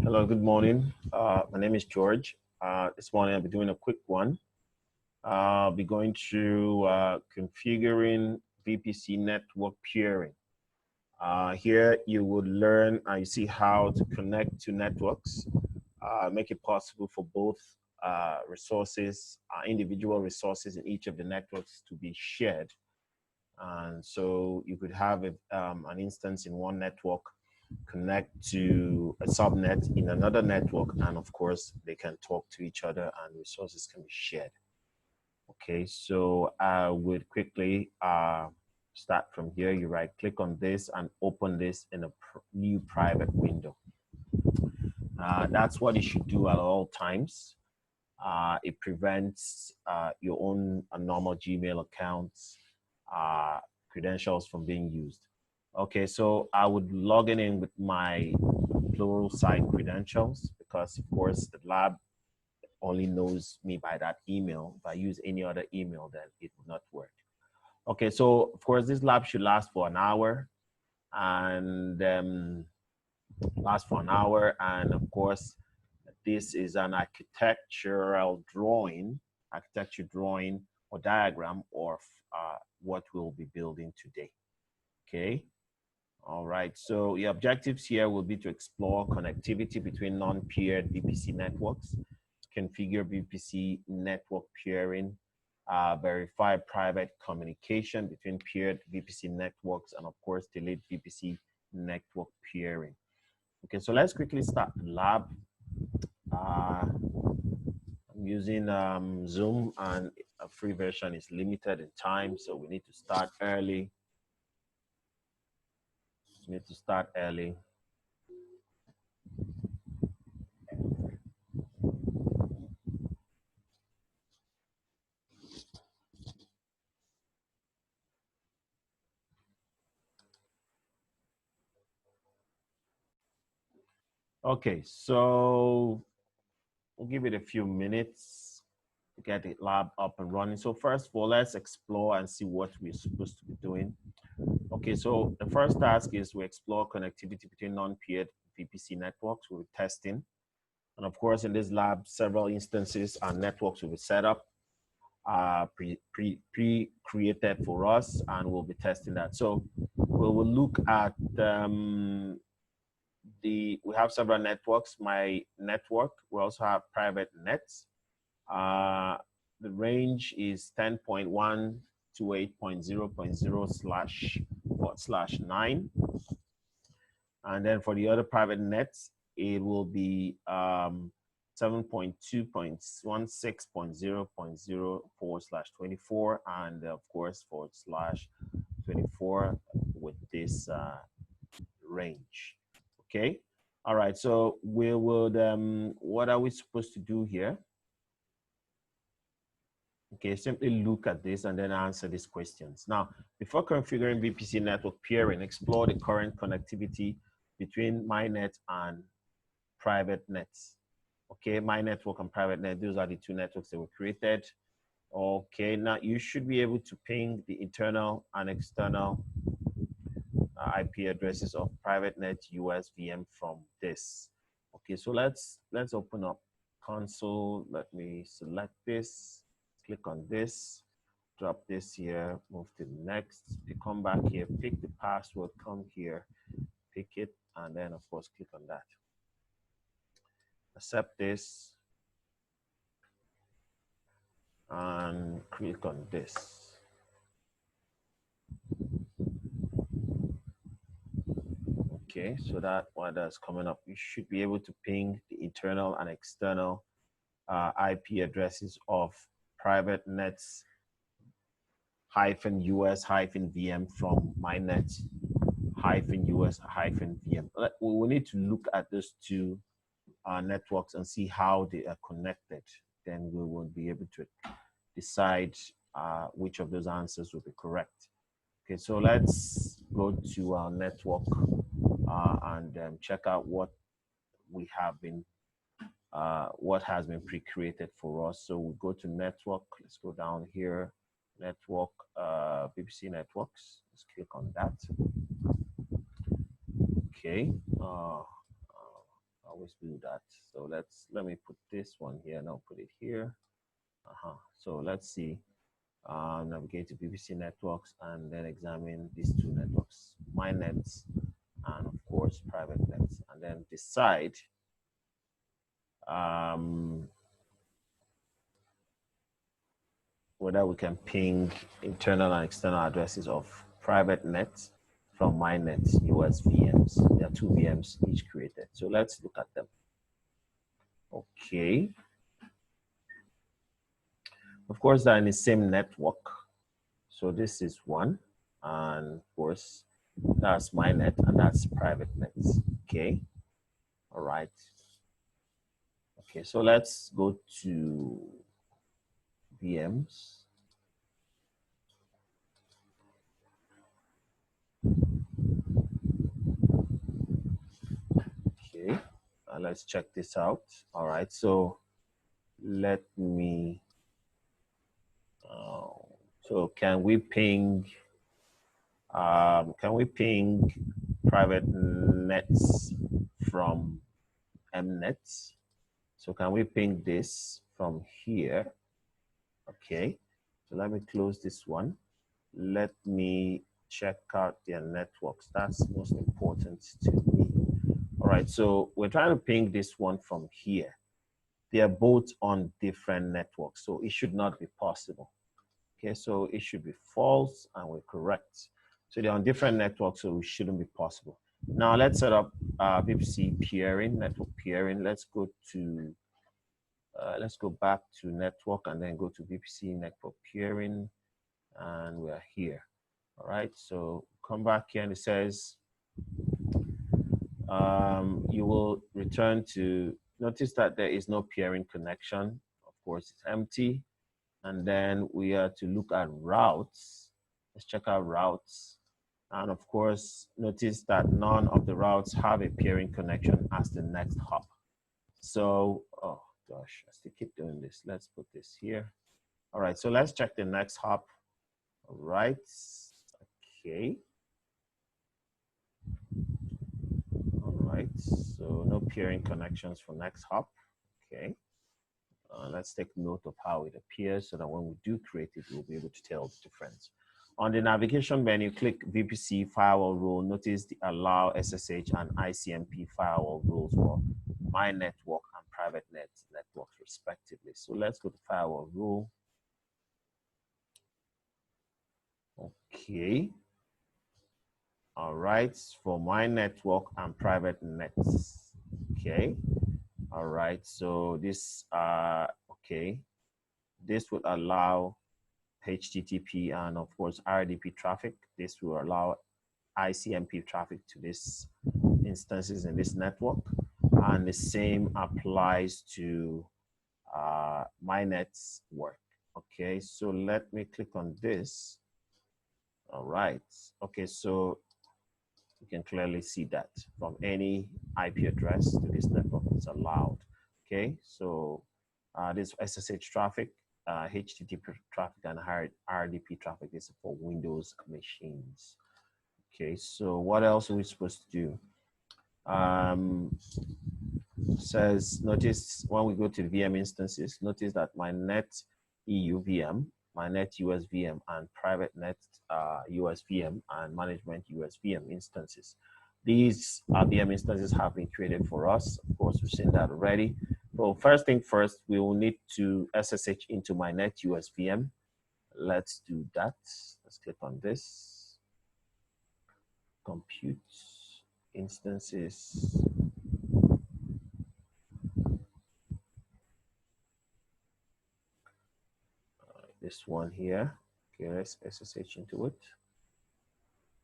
Hello, good morning. My name is George. This morning I'll be doing a quick one. I'll be going through configuring VPC network peering. Here you would learn, you see how to connect to networks, make it possible for both resources, individual resources in each of the networks to be shared. And so you could have an instance in one network connect to a subnet in another network, and of course they can talk to each other and resources can be shared. Okay, so I would quickly start from here. You right click on this and open this in a new private window. That's what you should do at all times. It prevents your own normal Gmail accounts credentials from being used. Okay, so I would log in with my plural site credentials because, of course, the lab only knows me by that email. If I use any other email, then it would not work. Okay, so of course, this lab should last for an hour and of course, this is an architecture drawing or diagram of what we'll be building today. Okay. All right, so the objectives here will be to explore connectivity between non-peered VPC networks, configure VPC network peering, verify private communication between peered VPC networks, and of course, delete VPC network peering. Okay, so let's quickly start the lab. I'm using Zoom, and a free version is limited in time, so we need to start early. Okay, so we'll give it a few minutes to get the lab up and running. So first of all, let's explore and see what we're supposed to be doing. Okay, so the first task is we explore connectivity between non-peered VPC networks. We're testing. And of course, in this lab, several instances and networks will be set up, pre-created for us, and we'll be testing that. So we will look at we have several networks. My network, we also have private nets. The range is 10.1 to 8.0.0/9. And then for the other private nets, it will be 7.2.16.0.04/24, and of course /24 with this range. Okay. All right. So we would, what are we supposed to do here? Okay, simply look at this and then answer these questions. Now, before configuring VPC network peering, explore the current connectivity between my net and private nets. Okay, my network and private net, those are the two networks that were created. Okay, now you should be able to ping the internal and external IP addresses of private net US VM from this. Okay, so let's open up console. Let me select this, click on this, drop this here, move to the next. You come back here, pick the password, come here, pick it, and then of course click on that. Accept this and click on this. Okay, so that one that's coming up, you should be able to ping the internal and external IP addresses of private nets -US -VM from my net -US -VM. We need to look at those two networks and see how they are connected. Then we will be able to decide which of those answers will be correct. Okay, so let's go to our network and check out what we have been, what has been pre-created for us. So we go to network. Let's go down here, network, VPC networks. Let's click on that. Okay, always do that. So let me put this one here and I'll put it here. So let's see. Navigate to VPC networks and then examine these two networks, my nets and of course private nets, and then decide whether we can ping internal and external addresses of private nets from my nets US VMs. There are two VMs each created. So let's look at them. Okay. Of course, they're in the same network. So this is one, and of course, that's my net, and that's private nets. Okay. All right. Okay, so let's go to VMs. Okay, let's check this out. All right, so let me, so can we ping private nets from mnets? So can we ping this from here? Okay, so let me close this one. Let me check out their networks. That's most important to me. All right, so we're trying to ping this one from here. They are both on different networks, so it should not be possible. Okay, so it should be false and we're correct. So they're on different networks, so it shouldn't be possible. Now let's set up Vpc pairing, network pairing. Let's go back to network and then go to Vpc network pairing, and we're here. All right, so come back here and it says you will return to, notice that there is no pairing connection. Of course, it's empty. And then we are to look at routes. Let's check out routes. And of course, notice that none of the routes have a pairing connection as the next hop. So, oh gosh, I still keep doing this. Let's put this here. All right, so let's check the next hop. All right, okay. All right, so no pairing connections for next hop. Okay. Let's take note of how it appears so that when we do create it, we'll be able to tell the difference. On the navigation menu, click VPC firewall rule. Notice the allow SSH and ICMP firewall rules for my network and private net networks respectively. So let's go to firewall rule. Okay. All right, for my network and private nets. Okay. All right, so this, okay. This would allow HTTP and of course RDP traffic. This will allow ICMP traffic to these instances in this network. And the same applies to my network. Okay, so let me click on this. All right, okay, so you can clearly see that from any IP address to this network is allowed. Okay, so this SSH traffic, HTTP traffic, and RDP traffic is for Windows machines. Okay, so what else are we supposed to do? Says, notice when we go to the VM instances, notice that my net EU VM, my net US VM, and private net US VM and management US VM instances. These VM instances have been created for us. Of course, we've seen that already. So first thing first, we will need to SSH into my net US VM. Let's do that. Let's click on this. Compute instances. This one here. Okay, let's SSH into it.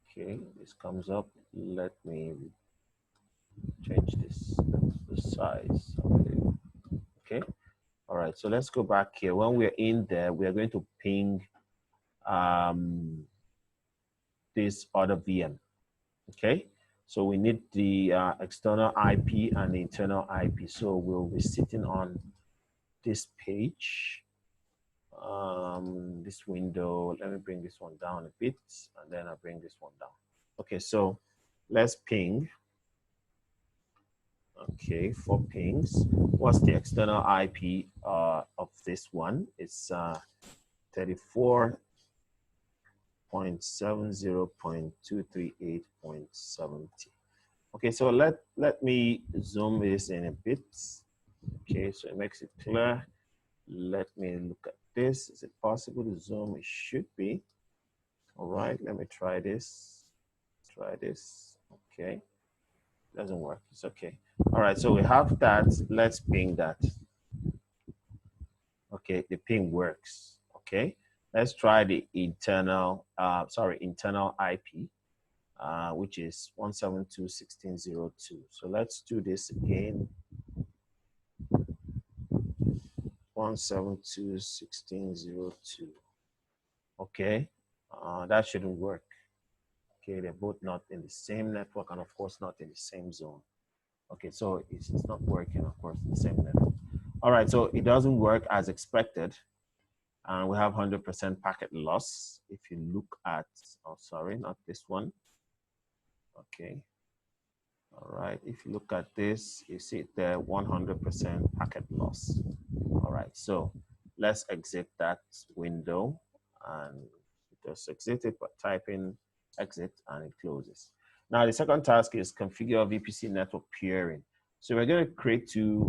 Okay, this comes up. Let me change this the size. Okay. All right, so let's go back here. When we're in there, we are going to ping this other VM. Okay, so we need the external IP and the internal IP. So we'll be sitting on this page. This window, let me bring this one down a bit, and then I'll bring this one down. Okay, so let's ping Okay, for pings. What's the external IP of this one? It's 34.70.238.70. Okay, so let me zoom this in a bit. Okay, so it makes it clear. Let me look at this. Is it possible to zoom? It should be. All right, let me try this. Try this. Okay, doesn't work. It's okay. All right, so we have that. Let's ping that. Okay, the ping works. Okay, let's try the internal, internal IP, which is 172.16.02. So let's do this again. 172.16.02. Okay, that shouldn't work. Okay, they're both not in the same network and of course not in the same zone. Okay, so it's not working, of course, in the same network. All right, so it doesn't work as expected. And we have 100% packet loss. If you look at, oh, sorry, not this one. Okay. All right, if you look at this, you see there 100% packet loss. All right, so let's exit that window and just exit it, but type in exit and it closes. Now the second task is configure VPC network peering. So we're going to create two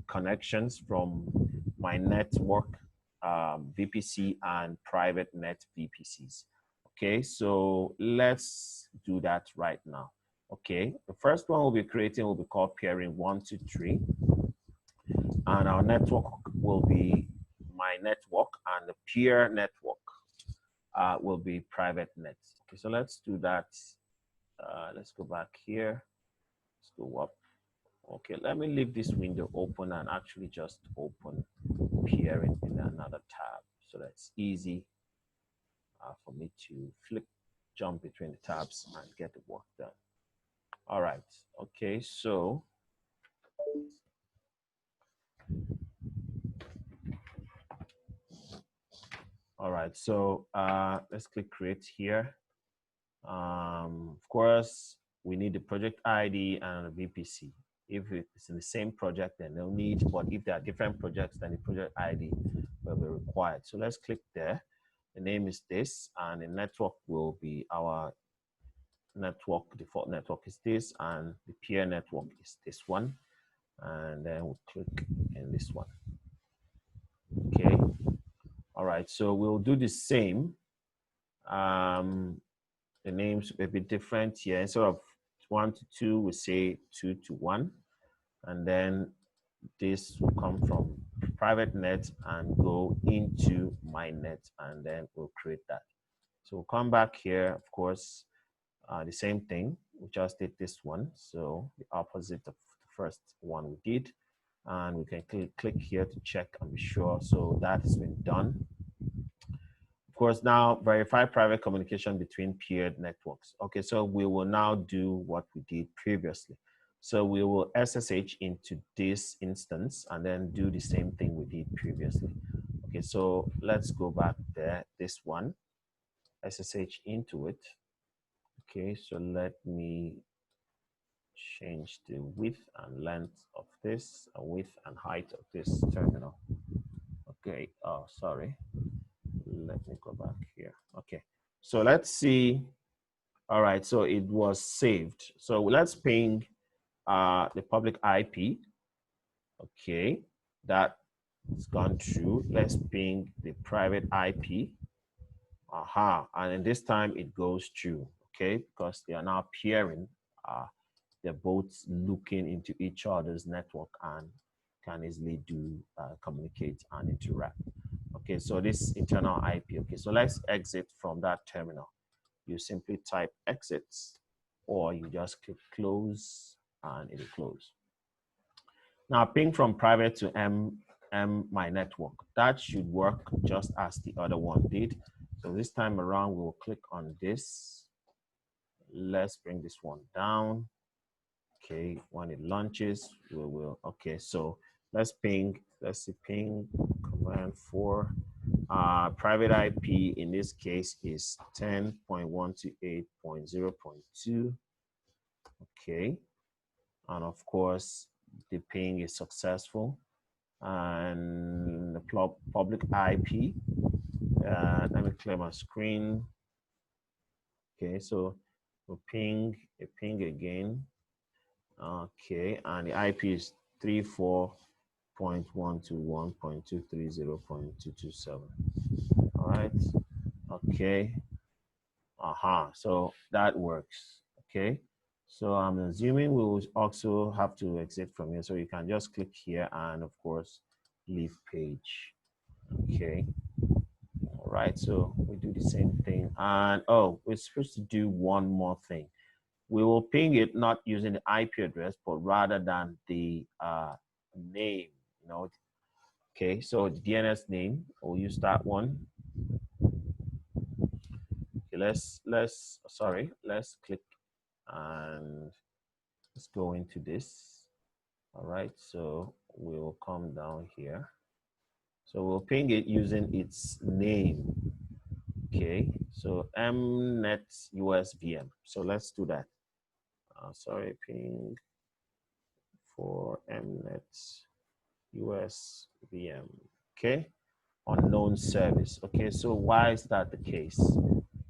connections from my network VPC and private net VPCs. Okay, so let's do that right now. Okay, the first one we'll be creating will be called pairing 1, 2, 3. And our network will be my network, and the peer network will be private net. Okay, so let's do that. Let's go back here. Let's go up. Okay, let me leave this window open and actually just open peering in another tab so that's easy for me to jump between the tabs and get the work done. All right, okay, so all right, so let's click create here. Of course, we need the project ID and a VPC. If it's in the same project, then no need, but if there are different projects, then the project ID will be required. So let's click there. The name is this, and the network will be our network, default network is this, and the peer network is this one. And then we'll click in this one. Okay. All right, so we'll do the same. The names will be different here. Instead of 1 to 2, we say 2 to 1. And then this will come from private net and go into my net, and then we'll create that. So we'll come back here, of course, the same thing. We just did this one. So the opposite of the first one we did. And we can click here to check and be sure. So that has been done. Of course, now verify private communication between peered networks. Okay, so we will now do what we did previously. So we will SSH into this instance and then do the same thing we did previously. Okay, so let's go back there, this one, SSH into it. Okay, so let me change the width and length of this, width and height of this terminal. Okay, oh, sorry. Let me go back here. Okay, so let's see. All right, so it was saved. So let's ping the public IP. Okay, that's gone through. Let's ping the private IP. Aha, and then this time it goes through. Okay, because they are now peering. They're both looking into each other's network and can easily do communicate and interact. Okay, so this internal IP. Okay, so let's exit from that terminal. You simply type exits, or you just click close and it will close. Now ping from private to my network. That should work just as the other one did. So this time around, we'll click on this. Let's bring this one down. Okay, when it launches, we will, okay, so let's ping, let's see, ping command 4. Private IP in this case is 10.128.0.2. Okay, and of course, the ping is successful, and the public IP. Let me clear my screen. Okay, so we'll ping a ping again. Okay, and the IP is 34.121.230.227. All right. Okay. So that works. Okay. So I'm assuming we will also have to exit from here. So you can just click here and of course leave page. Okay. All right. So we do the same thing. And oh, we're supposed to do one more thing. We will ping it not using the IP address, but rather than the name, you know. Okay, so the DNS name, we'll use that one. Okay, let's click and let's go into this. All right, so we'll come down here. So we'll ping it using its name. Okay, so mnet US VM. So let's do that. Sorry, ping for mnet US VM. Okay, unknown service. Okay, so why is that the case?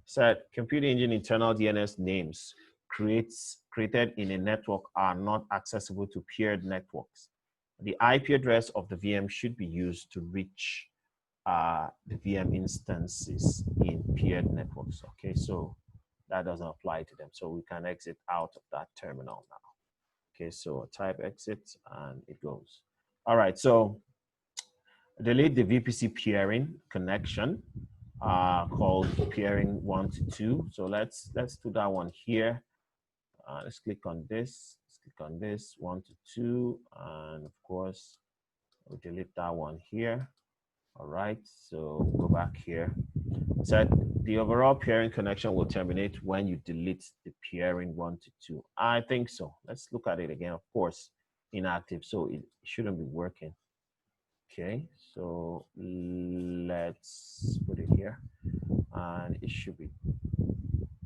Said computer engine internal DNS names created in a network are not accessible to peered networks. The IP address of the VM should be used to reach the VM instances in peered networks. Okay, so that doesn't apply to them. So we can exit out of that terminal now. Okay, so type exit and it goes. All right, so delete the VPC peering connection called pairing 1 to 2. So let's do that one here. Let's click on this. Let's click on this 1 to 2, and of course we'll delete that one here. All right, so go back here. So the overall pairing connection will terminate when you delete the pairing 1 to 2. I think so. Let's look at it again. Of course, inactive, so it shouldn't be working. Okay, so let's put it here, and it should be,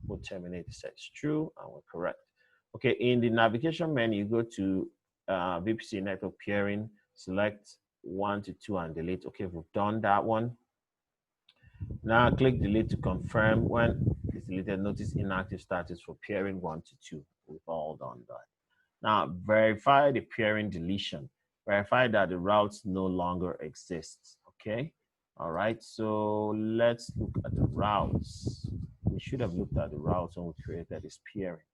we'll terminate the set true, and we're correct. Okay, in the navigation menu, go to VPC Network Pairing, select 1 to 2 and delete. Okay, we've done that one. Now click delete to confirm. When it's deleted, notice inactive status for pairing 1 to 2. We've all done that. Now verify the pairing deletion. Verify that the routes no longer exist. Okay. All right. So let's look at the routes. We should have looked at the routes when we created this pairing.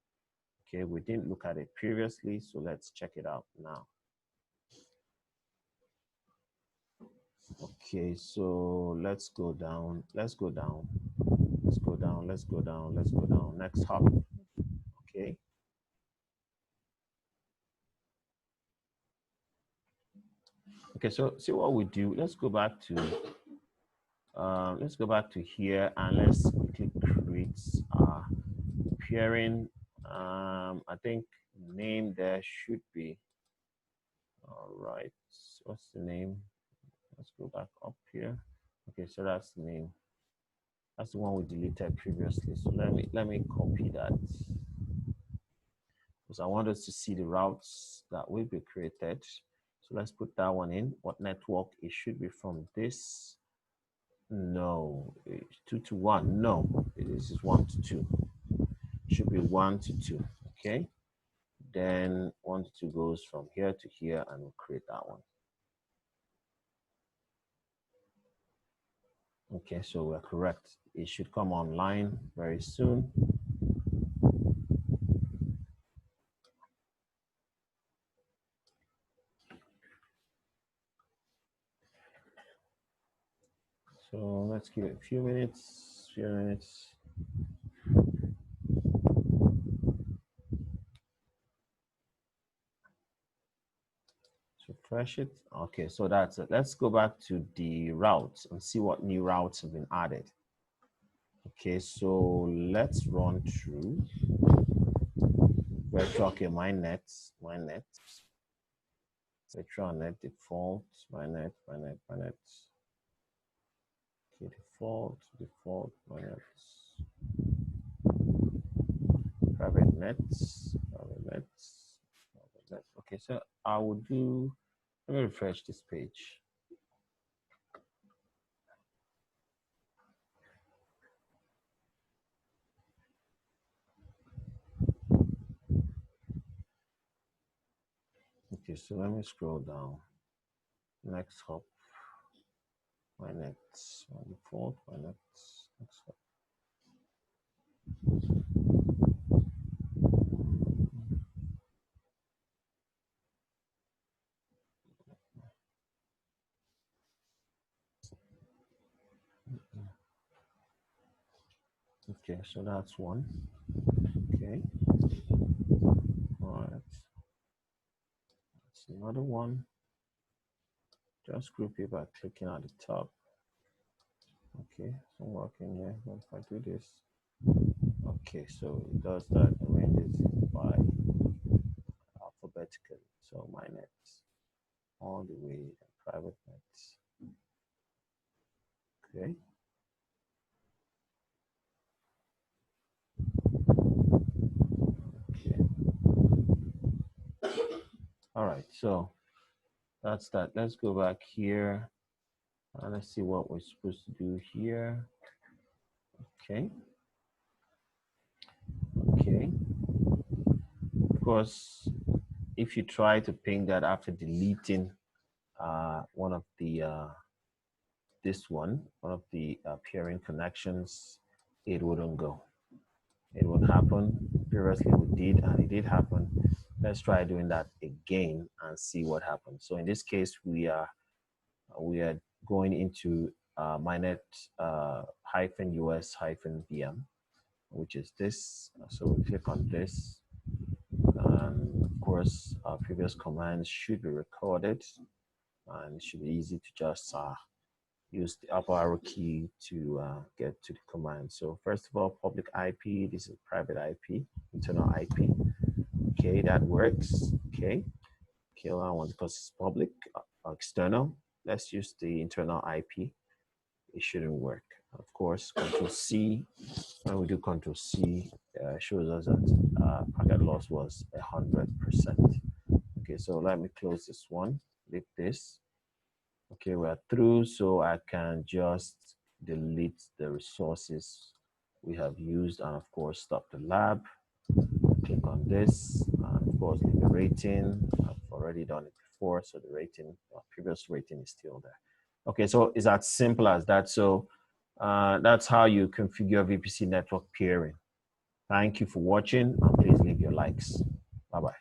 Okay. We didn't look at it previously, so let's check it out now. Okay. So let's go down. Let's go down. Let's go down. Let's go down. Let's go down. Next hop. Okay. Okay, so see what we do. Let's go back to here and let's click create pairing. I think name there should be. All right, what's the name? Let's go back up here. Okay, so that's the name. That's the one we deleted previously. So let me copy that because I want us to see the routes that will be created. So let's put that one in. What network? It should be from this. No, it's 2 to 1. No, this is 1 to 2. It should be 1 to 2. Okay. Then 1 to 2 goes from here to here, and we'll create that one. Okay, so we're correct. It should come online very soon. So let's give it a few minutes. Refresh it. Okay, so that's it. Let's go back to the routes and see what new routes have been added. Okay, so let's run through virtual. Okay, mynet, virtual net default, mynet. Okay, default, mynet, private nets, Okay, so I will do, let me refresh this page. Okay, so let me scroll down. Next hop, my next, by default, my next hop. Okay, so that's one. Okay, all right. That's another one. Just group it by clicking at the top. Okay, so I'm working here. But if I do this, okay, so it does that, arranges by alphabetically. So my nets all the way, private nets. Okay. Okay. All right, so that's that. Let's go back here and let's see what we're supposed to do here. Okay. Okay. Of course, if you try to ping that after deleting one of the one of the pairing connections, it wouldn't go. It won't happen. Previously we did, and it did happen. Let's try doing that again and see what happens. So in this case, we are going into mynet -us -vm, which is this. So we click on this, and of course, our previous commands should be recorded, and it should be easy to just use the up arrow key to get to the command. So first of all, public IP, this is private IP, internal IP. Okay, that works. Okay, kill that one because it's public, external. Let's use the internal IP. It shouldn't work. Of course, Control C. When we do Control C, shows us that packet loss was 100%. Okay, so let me close this one. Leave this. Okay, we're through, so I can just delete the resources we have used, and of course stop the lab. Click on this, and of course leave a rating. I've already done it before, so the rating, previous rating is still there. Okay, so it's as simple as that. So that's how you configure VPC network peering. Thank you for watching, and please leave your likes. Bye-bye.